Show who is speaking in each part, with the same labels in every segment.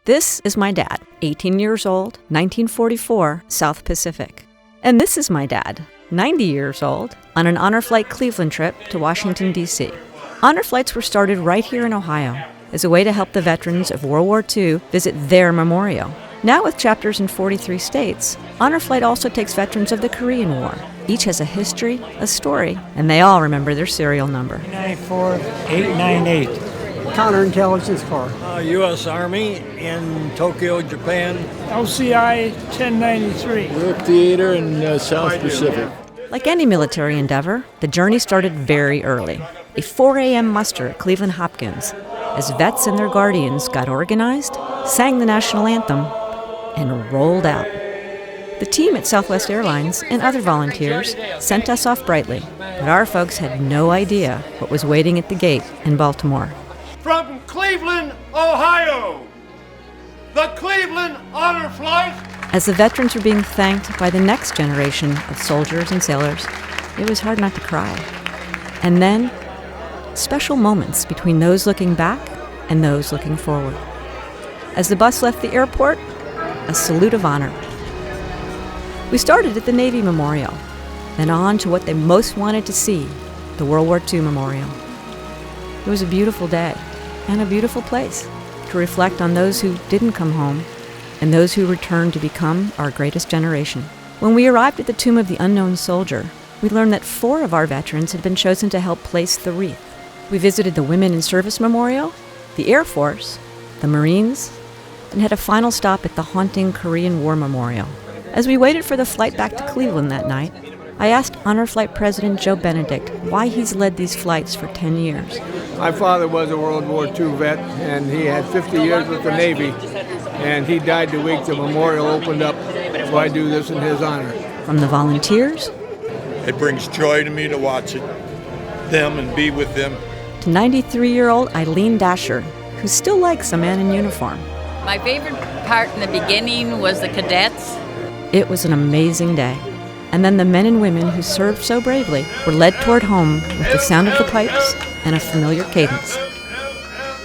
Speaker 1: This is my dad, 18 years old, 1944, South Pacific. And this is my dad, 90 years old, on an Honor Flight Cleveland trip to Washington, D.C. Honor Flights were started right here in Ohio as a way to help the veterans of World War II visit their memorial. Now with chapters in 43 states, Honor Flight also takes veterans of the Korean War. Each has a history, a story, and they all remember their serial number.
Speaker 2: 94898.
Speaker 3: Counterintelligence Corps.
Speaker 4: U.S. Army in Tokyo, Japan.
Speaker 5: LCI 1093.
Speaker 6: Europe Theater in South Pacific.
Speaker 1: Like any military endeavor, the journey started very early. A 4 a.m. muster at Cleveland Hopkins, as vets and their guardians got organized, sang the national anthem, and rolled out. The team at Southwest Airlines and other volunteers sent us off brightly, but our folks had no idea what was waiting at the gate in Baltimore.
Speaker 7: From Cleveland, Ohio, the Cleveland Honor Flight.
Speaker 1: As the veterans were being thanked by the next generation of soldiers and sailors, it was hard not to cry. And then, special moments between those looking back and those looking forward. As the bus left the airport, a salute of honor. We started at the Navy Memorial, then on to what they most wanted to see, the World War II Memorial. It was a beautiful day and a beautiful place to reflect on those who didn't come home and those who returned to become our greatest generation. When we arrived at the Tomb of the Unknown Soldier, we learned that 4 of our veterans had been chosen to help place the wreath. We visited the Women in Service Memorial, the Air Force, the Marines, and had a final stop at the haunting Korean War Memorial. As we waited for the flight back to Cleveland that night, I asked Honor Flight President Joe Benedict why he's led these flights for 10 years.
Speaker 3: My father was a World War II vet, and he had 50 years with the Navy, and he died the week the memorial opened up, so I do this in his honor.
Speaker 1: From the volunteers,
Speaker 8: it brings joy to me to watch them and be with them,
Speaker 1: to 93-year-old Eileen Dasher, who still likes a man in uniform.
Speaker 9: My favorite part in the beginning was the cadets.
Speaker 1: It was an amazing day. And then the men and women who served so bravely were led toward home with the sound of the pipes and a familiar cadence.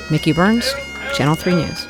Speaker 1: Mickey Burns, Channel 3 News.